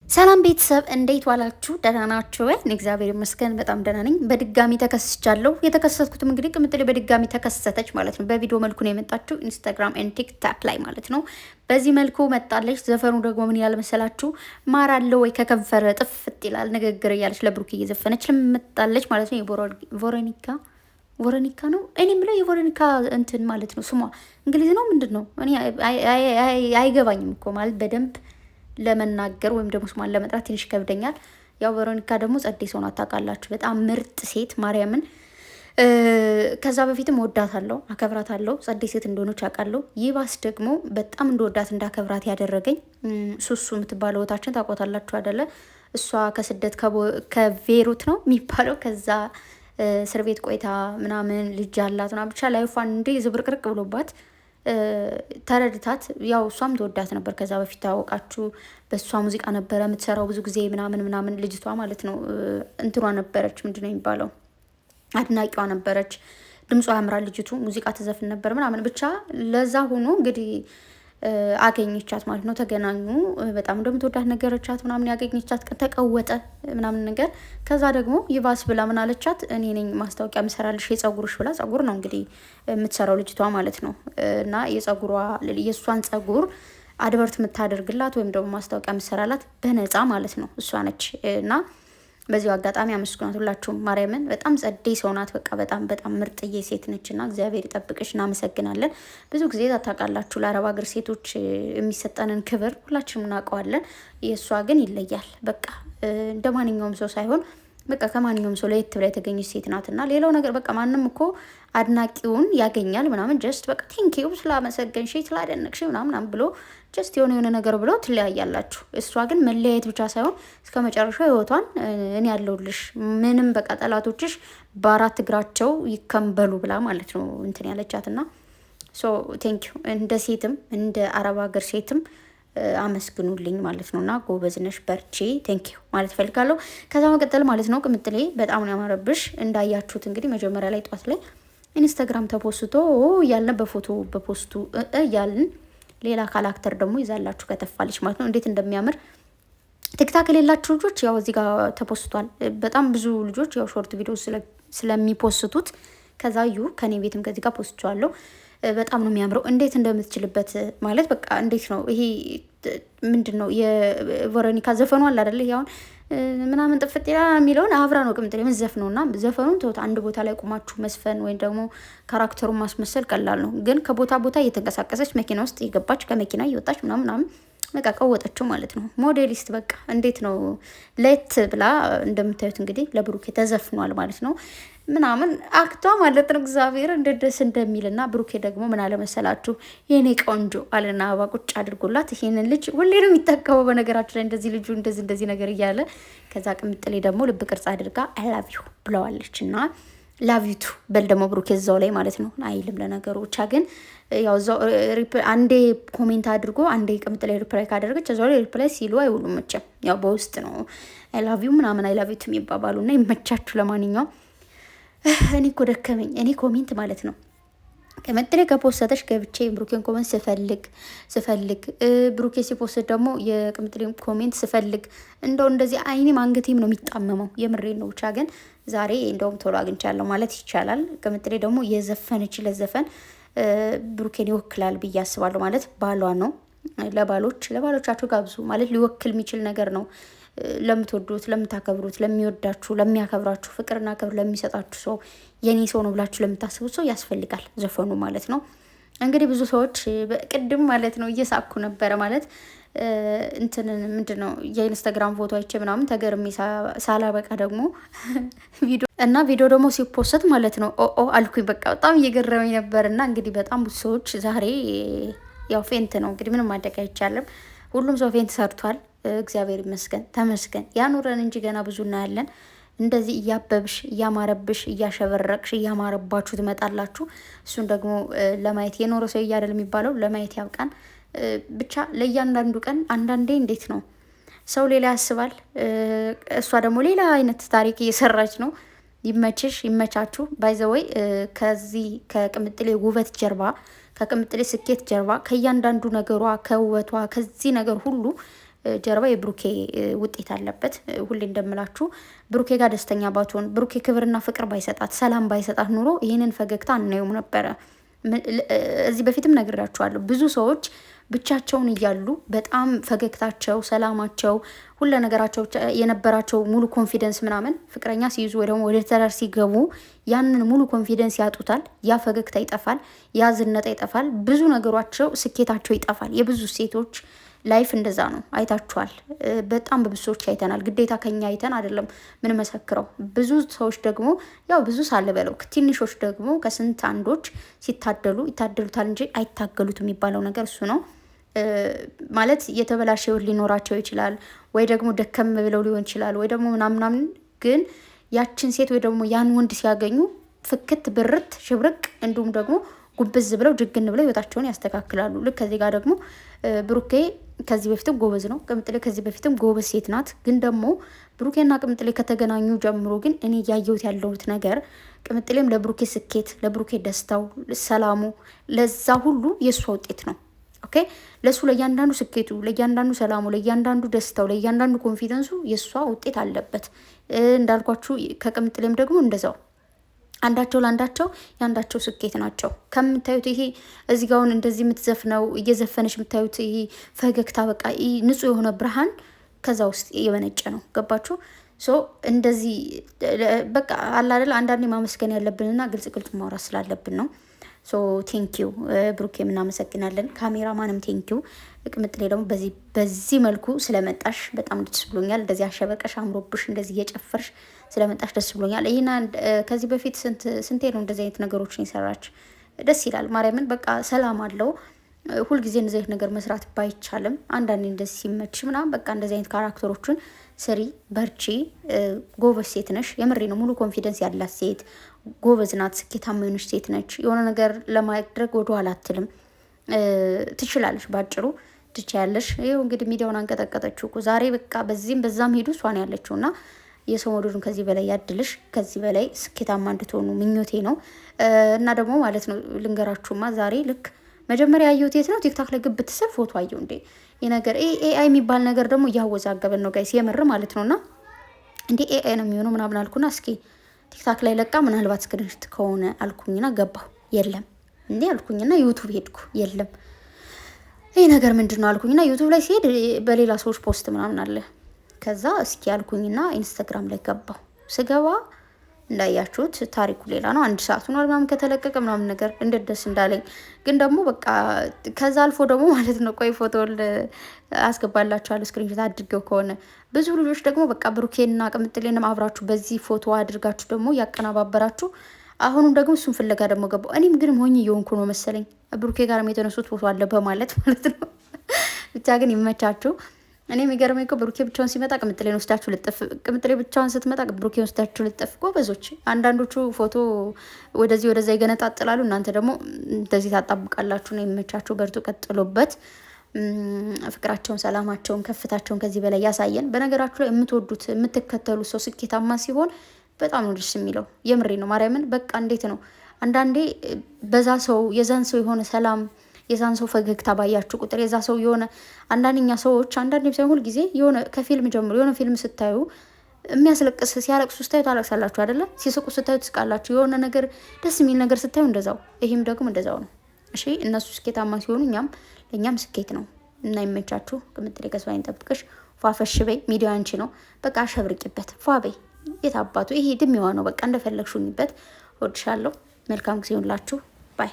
ሰላም ቤተሰብ እንዴት ዋላችሁ? ደህና ናችሁ? እግዚአብሔር ይመስገን በጣም ደህና ነኝ። በድጋሚ ተከስቻለሁ። የተከሰትኩትም እንግዲህ ቅምጥሌ በድጋሚ ተከሰተች ማለት ነው። በቪዲዮ መልኩ ነው የመጣችው ኢንስታግራም ኤንድ ቲክታክ ላይ ማለት ነው። በዚህ መልኩ መጣለች። ዘፈኑ ደግሞ ምን ያህል መሰላችሁ? ማር አለው ወይ ከከንፈር ጥፍጥ ይላል ንግግር እያለች ለብሩክ እየዘፈነች መጣለች ማለት ነው። ቮሮኒካ ነው እኔ የምለው የቮሮኒካ እንትን ማለት ነው። ስሟ እንግሊዝ ነው ምንድን ነው? እኔ አይገባኝም እኮ ማለት በደንብ ለመናገር ወይም ደግሞ ስሟን ለመጥራት ትንሽ ይከብደኛል። ያው ቬሮኒካ ደግሞ ጸዴ ሰው ናት ታውቃላችሁ። በጣም ምርጥ ሴት ማርያምን። ከዛ በፊትም ወዳታለሁ፣ አከብራታለሁ። ጸዴ ሴት እንደሆነች አውቃለሁ። ይባስ ደግሞ በጣም እንደወዳት እንዳከብራት ያደረገኝ ሱሱ የምትባለው እህታችን ታውቋታላችሁ አይደለ? እሷ ከስደት ከቬሩት ነው የሚባለው ከዛ እስር ቤት ቆይታ ምናምን ልጅ አላት ምናምን ብቻ ላይፏን እንዴ ዝብርቅርቅ ብሎባት ተረድታት ያው እሷም ተወዳት ነበር። ከዛ በፊት ታወቃችሁ በእሷ ሙዚቃ ነበረ የምትሰራው ብዙ ጊዜ ምናምን ልጅቷ ማለት ነው። እንትኗ ነበረች ምንድን ነው የሚባለው አድናቂዋ ነበረች። ድምጿ ያምራል ልጅቱ፣ ሙዚቃ ትዘፍን ነበር ምናምን ብቻ ለዛ ሆኖ እንግዲህ አገኘቻት ማለት ነው። ተገናኙ። በጣም እንደምትወዳት ነገረቻት ምናምን። ያገኘቻት ቀን ተቀወጠ ምናምን ነገር። ከዛ ደግሞ ይባስ ብላ ምን አለቻት? እኔ ነኝ ማስታወቂያ የምሰራልሽ የጸጉርሽ ብላ፣ ጸጉር ነው እንግዲህ የምትሰራው ልጅቷ ማለት ነው። እና የእሷን ጸጉር አድቨርት የምታደርግላት ወይም ደግሞ ማስታወቂያ የምሰራላት በነፃ ማለት ነው እሷ ነች። እና በዚሁ አጋጣሚ አመስግኗት ሁላችሁም። ማርያምን በጣም ጸዴ ሰው ናት። በቃ በጣም ምርጥዬ ሴት ነች እና እግዚአብሔር ይጠብቅሽ። እናመሰግናለን። ብዙ ጊዜ ታውቃላችሁ ለአረብ ሀገር ሴቶች የሚሰጠንን ክብር ሁላችንም እናውቀዋለን። የእሷ ግን ይለያል። በቃ እንደ ማንኛውም ሰው ሳይሆን በቃ ከማንኛውም ሰው ለየት ብላ የተገኘች ሴት ናት። እና ሌላው ነገር በቃ ማንም እኮ አድናቂውን ያገኛል ምናምን ጀስት በቃ ቴንኪው ስላመሰገንሽ ስላደነቅሽ ምናምን ብሎ ጀስት የሆነ ነገር ብሎ ትለያያላችሁ። እሷ ግን መለያየት ብቻ ሳይሆን እስከ መጨረሻው ህይወቷን እኔ ያለሁልሽ ምንም በቃ ጠላቶችሽ በአራት እግራቸው ይከንበሉ ብላ ማለት ነው እንትን ያለቻት። እና ሶ ቴንኪው እንደ ሴትም እንደ አረብ ሀገር ሴትም አመስግኑልኝ ማለት ነው። እና ጎበዝነሽ በርቺ ቴንኪዩ ማለት ፈልጋለሁ። ከዛ መቀጠል ማለት ነው ቅምጥሌ በጣም ነው ያማረብሽ። እንዳያችሁት እንግዲህ መጀመሪያ ላይ ጧት ላይ ኢንስታግራም ተፖስቶ እያልን በፖስቱ እያልን ሌላ ካራክተር ደግሞ ይዛላችሁ ከተፋለች ማለት ነው። እንዴት እንደሚያምር ቲክታክ የሌላችሁ ልጆች ያው እዚህ ጋር ተፖስቷል። በጣም ብዙ ልጆች ያው ሾርት ቪዲዮ ስለሚፖስቱት ከዛ ከኔ ቤትም ከዚህ ጋር ፖስቸዋለሁ። በጣም ነው የሚያምረው። እንዴት እንደምትችልበት ማለት በቃ እንዴት ነው ይሄ ምንድን ነው የቬሮኒካ ዘፈኑ አለ አይደለ? ያሁን ምናምን ጥፍጥ ይላል የሚለውን አብራ ነው ቅምጥሌ የምትዘፍነው። እና ዘፈኑን ተውት፣ አንድ ቦታ ላይ ቁማችሁ መስፈን ወይም ደግሞ ካራክተሩን ማስመሰል ቀላል ነው። ግን ከቦታ ቦታ እየተንቀሳቀሰች መኪና ውስጥ እየገባች ከመኪና እየወጣች ምናምን በቃ ቀወጠችው ማለት ነው። ሞዴሊስት በቃ እንዴት ነው ሌት ብላ እንደምታዩት እንግዲህ ለብሩኬ ተዘፍኗል ማለት ነው ምናምን አክቷ ማለት ነው። እግዚአብሔር እንደ ደስ እንደሚልና ብሩኬ ደግሞ ምን አለመሰላችሁ የኔ ቆንጆ አለና አበባ ቁጭ አድርጎላት። ይሄንን ልጅ ሁሌ ነው የሚጠቀመው በነገራችን ላይ እንደዚህ ልጁ እንደዚህ ነገር እያለ ከዛ ቅምጥሌ ደግሞ ልብ ቅርጽ አድርጋ አይ ላቭ ዩ ብለዋለች። እና ላቪቱ በል ደግሞ ብሩኬ እዛው ላይ ማለት ነው አይልም ለነገሩ ብቻ ግን ያው እዛው አንዴ ኮሜንት አድርጎ አንዴ ቅምጥሌ ሪፕላይ ካደረገች እዛው ላይ ሪፕላይ ሲሉ አይውሉም መቼም ያው በውስጥ ነው አይ ላቭ ዩ ምናምን አይ ላቭ ዩ የሚባባሉና ይመቻችሁ። ለማንኛውም እኔ እኮ ደከመኝ። እኔ ኮሜንት ማለት ነው ቅምጥሌ ከፖስተሽ ገብቼ ብሩኬን ኮሜንት ስፈልግ ብሩኬ ሲፖስት ደግሞ የቅምጥሌን ኮሜንት ስፈልግ እንደዚህ አይኔም አንገቴም ነው የሚጣመመው። የምሬን ነው። ብቻ ግን ዛሬ እንደውም ቶሎ አግኝቻለሁ ማለት ይቻላል። ቅምጥሌ ደግሞ የዘፈነችለት ዘፈን ብሩኬን ይወክላል ብዬ አስባለሁ። ማለት ባሏ ነው። ለባሎቻችሁ ጋብዙ ማለት ሊወክል የሚችል ነገር ነው። ለምትወዱት፣ ለምታከብሩት፣ ለሚወዳችሁ፣ ለሚያከብራችሁ፣ ፍቅርና ክብር ለሚሰጣችሁ ሰው የኔ ሰው ነው ብላችሁ ለምታስቡት ሰው ያስፈልጋል ዘፈኑ ማለት ነው። እንግዲህ ብዙ ሰዎች ቅድም ማለት ነው እየሳኩ ነበረ ማለት እንትንን ምንድን ነው የኢንስታግራም ፎቶ አይቼ ምናምን ተገርሜ ሳላበቃ ደግሞ ቪዲዮ ደግሞ ሲፖስት ማለት ነው አልኩኝ። በቃ በጣም እየገረመኝ ነበር። እና እንግዲህ በጣም ብዙ ሰዎች ዛሬ ያው ፌንት ነው እንግዲህ ምንም ማድረግ አይቻልም። ሁሉም ሰው ፌንት ሰርቷል። እግዚአብሔር ይመስገን ተመስገን ያኑረን እንጂ ገና ብዙ እናያለን። እንደዚህ እያበብሽ እያማረብሽ እያሸበረቅሽ እያማረባችሁ ትመጣላችሁ። እሱን ደግሞ ለማየት የኖረ ሰው እያደል የሚባለው ለማየት ያብቃን። ብቻ ለእያንዳንዱ ቀን አንዳንዴ እንዴት ነው ሰው ሌላ ያስባል፣ እሷ ደግሞ ሌላ አይነት ታሪክ እየሰራች ነው። ይመችሽ ይመቻችሁ። ባይዘወይ ከዚህ ከቅምጥሌ ውበት ጀርባ ከቅምጥሌ ስኬት ጀርባ ከእያንዳንዱ ነገሯ ከውበቷ ከዚህ ነገር ሁሉ ጀርባ የብሩኬ ውጤት አለበት። ሁሌ እንደምላችሁ ብሩኬ ጋር ደስተኛ ባትሆን፣ ብሩኬ ክብርና ፍቅር ባይሰጣት፣ ሰላም ባይሰጣት ኑሮ ይህንን ፈገግታ አናየውም ነበረ። እዚህ በፊትም ነግራችኋለሁ። ብዙ ሰዎች ብቻቸውን እያሉ በጣም ፈገግታቸው፣ ሰላማቸው፣ ሁለ ነገራቸው የነበራቸው ሙሉ ኮንፊደንስ ምናምን ፍቅረኛ ሲይዙ ወይ ደግሞ ወደ ትዳር ሲገቡ ያንን ሙሉ ኮንፊደንስ ያጡታል። ያ ፈገግታ ይጠፋል፣ ያ ዝነጣ ይጠፋል፣ ብዙ ነገሯቸው ስኬታቸው ይጠፋል። የብዙ ሴቶች ላይፍ እንደዛ ነው። አይታችኋል። በጣም በብዙ ሰዎች አይተናል። ግዴታ ከኛ አይተን አይደለም ምን መሰክረው። ብዙ ሰዎች ደግሞ ያው ብዙ ሳለ በለው ትንሾች ደግሞ ከስንት አንዶች ሲታደሉ ይታደሉታል እንጂ አይታገሉት የሚባለው ነገር እሱ ነው። ማለት የተበላሸ ህይወት ሊኖራቸው ይችላል፣ ወይ ደግሞ ደከም ብለው ሊሆን ይችላል፣ ወይ ደግሞ ምናምናምን። ግን ያችን ሴት ወይ ደግሞ ያን ወንድ ሲያገኙ ፍክት ብርት ሽብርቅ እንዲሁም ደግሞ ጉብዝ ብለው ጅግን ብለው ህይወታቸውን ያስተካክላሉ። ልክ ከዚህ ጋር ደግሞ ብሩኬ ከዚህ በፊትም ጎበዝ ነው፣ ቅምጥሌ ከዚህ በፊትም ጎበዝ ሴት ናት። ግን ደግሞ ብሩኬና ቅምጥሌ ከተገናኙ ጀምሮ ግን እኔ እያየሁት ያለሁት ነገር ቅምጥሌም ለብሩኬ ስኬት፣ ለብሩኬ ደስታው፣ ሰላሙ፣ ለዛ ሁሉ የእሷ ውጤት ነው። ኦኬ ለሱ ለእያንዳንዱ ስኬቱ፣ ለእያንዳንዱ ሰላሙ፣ ለእያንዳንዱ ደስታው፣ ለእያንዳንዱ ኮንፊደንሱ የእሷ ውጤት አለበት። እንዳልኳችሁ ከቅምጥሌም ደግሞ እንደዛው አንዳቸው ለአንዳቸው የአንዳቸው ስኬት ናቸው። ከምታዩት ይሄ እዚህ ጋር አሁን እንደዚህ የምትዘፍነው እየዘፈነች የምታዩት ይሄ ፈገግታ በቃ ንጹህ የሆነ ብርሃን ከዛ ውስጥ የመነጨ ነው። ገባችሁ? ሶ እንደዚህ በቃ አላደል አንዳንዴ ማመስገን ያለብንና ግልጽ ግልጽ ማውራት ስላለብን ነው። ሶ ቴንኪው ብሩኬ እናመሰግናለን። ካሜራማንም ቴንኪው። ቅምጥሌ ደግሞ በዚህ መልኩ ስለመጣሽ በጣም ደስ ብሎኛል። እንደዚህ አሸበቀሽ አምሮብሽ እንደዚህ እየጨፈርሽ ስለመጣሽ ደስ ብሎኛል። ይህና ከዚህ በፊት ስንቴ ነው እንደዚህ አይነት ነገሮችን የሰራች? ደስ ይላል። ማርያምን በቃ ሰላም አለው። ሁልጊዜ እንደዚህ አይነት ነገር መስራት ባይቻልም አንዳንዴ እንደዚህ ሲመች ምናምን በቃ እንደዚህ አይነት ካራክተሮችን ስሪ፣ በርቺ። ጎበዝ ሴት ነሽ። የምሬ ነው። ሙሉ ኮንፊደንስ ያላት ሴት ጎበዝ ናት። ስኬታማ የሆነች ሴት ነች። የሆነ ነገር ለማድረግ ወደኋላ አትልም። ትችላለች። ባጭሩ ትችያለሽ። ይኸው እንግዲህ ሚዲያውን አንቀጠቀጠችው እኮ ዛሬ በቃ በዚህም በዛም ሄዱ እሷ ነው ያለችው እና የሰው መውደዱን ከዚህ በላይ ያድልሽ። ከዚህ በላይ ስኬታማ እንድትሆኑ ምኞቴ ነው። እና ደግሞ ማለት ነው ልንገራችሁማ ዛሬ ልክ መጀመሪያ ያየሁት የት ነው ቲክታክ ላይ ግብት ስል ፎቶ አየሁ። እንዴ የነገር ኤአይ የሚባል ነገር ደግሞ እያወዛገበን ነው ጋይስ፣ የምር ማለት ነውና እንዴ ኤአይ ነው የሚሆነው ምናምን አልኩና እስኪ ቲክታክ ላይ ለቃ ምናልባት ስክሪንሽት ከሆነ አልኩኝና ገባሁ። የለም እንዴ አልኩኝና ዩቱብ ሄድኩ። የለም ይህ ነገር ምንድን ነው አልኩኝና ዩቱብ ላይ ሲሄድ በሌላ ሰዎች ፖስት ምናምን አለ። ከዛ እስኪ አልኩኝና ኢንስታግራም ላይ ገባሁ። ስገባ እንዳያችሁት ታሪኩ ሌላ ነው። 1 ሰዓት ሆኗል ምናምን ከተለቀቀ ምናምን ነገር እንዴት ደስ እንዳለኝ ግን ደግሞ በቃ ከዛ አልፎ ደግሞ ማለት ነው ቆይ ፎቶ አስገባላችኋለሁ ስክሪንሾት አድርገው ከሆነ ብዙ ልጆች ደግሞ በቃ ብሩኬንና ቅምጥሌንም አብራችሁ በዚህ ፎቶ አድርጋችሁ ደግሞ ያቀናባበራችሁ አሁንም ደግሞ እሱን ፍለጋ ደግሞ ገባሁ። እኔም ግን ሞኝ እየሆንኩ ነው መሰለኝ ብሩኬ ጋርም የተነሱት ፎቶ አለ በማለት ማለት ነው። ብቻ ግን ይመቻችሁ። እኔ የሚገርመኝ እኮ ብሩኬ ብቻውን ሲመጣ ቅምጥሌን ወስዳችሁ ልጥፍ፣ ቅምጥሌ ብቻውን ስትመጣ ብሩኬን ወስዳችሁ ልጥፍ። ጎበዞች። አንዳንዶቹ ፎቶ ወደዚህ ወደዛ ይገነጣጥላሉ፣ እናንተ ደግሞ እንደዚህ ታጣብቃላችሁ። ነው የሚመቻችሁ። በርቱ፣ ቀጥሎበት። ፍቅራቸውን፣ ሰላማቸውን፣ ከፍታቸውን ከዚህ በላይ ያሳየን። በነገራችሁ ላይ የምትወዱት የምትከተሉት ሰው ስኬታማ ሲሆን በጣም ነው ደስ የሚለው። የምሬ ነው ማርያምን። በቃ እንዴት ነው አንዳንዴ በዛ ሰው የዛን ሰው የሆነ ሰላም የዛን ሰው ፈገግታ ባያችሁ ቁጥር የዛ ሰው የሆነ አንዳንደኛ ሰዎች አንዳንዴ ሳይሆን ሁል ጊዜ የሆነ ከፊልም ጀምሮ የሆነ ፊልም ስታዩ የሚያስለቅስ ሲያለቅሱ ስታዩ ታለቅሳላችሁ አይደለ? ሲስቁ ስታዩ ትስቃላችሁ። የሆነ ነገር ደስ የሚል ነገር ስታዩ እንደዛው፣ ይሄም ደግሞ እንደዛው ነው። እሺ እነሱ ስኬታማ ሲሆኑ ለእኛም ስኬት ነው እና ይመቻችሁ። ቅምጥሌ ከስፋ ይጠብቅሽ። ፏፈሽ በይ። ሚዲያ አንቺ ነው። በቃ አሸብርቂበት። ፏ በይ። የታባቱ ይሄ ድሜዋ ነው። በቃ እንደፈለግሹኝበት። ወድሻለሁ። መልካም ጊዜ ይሁንላችሁ። ባይ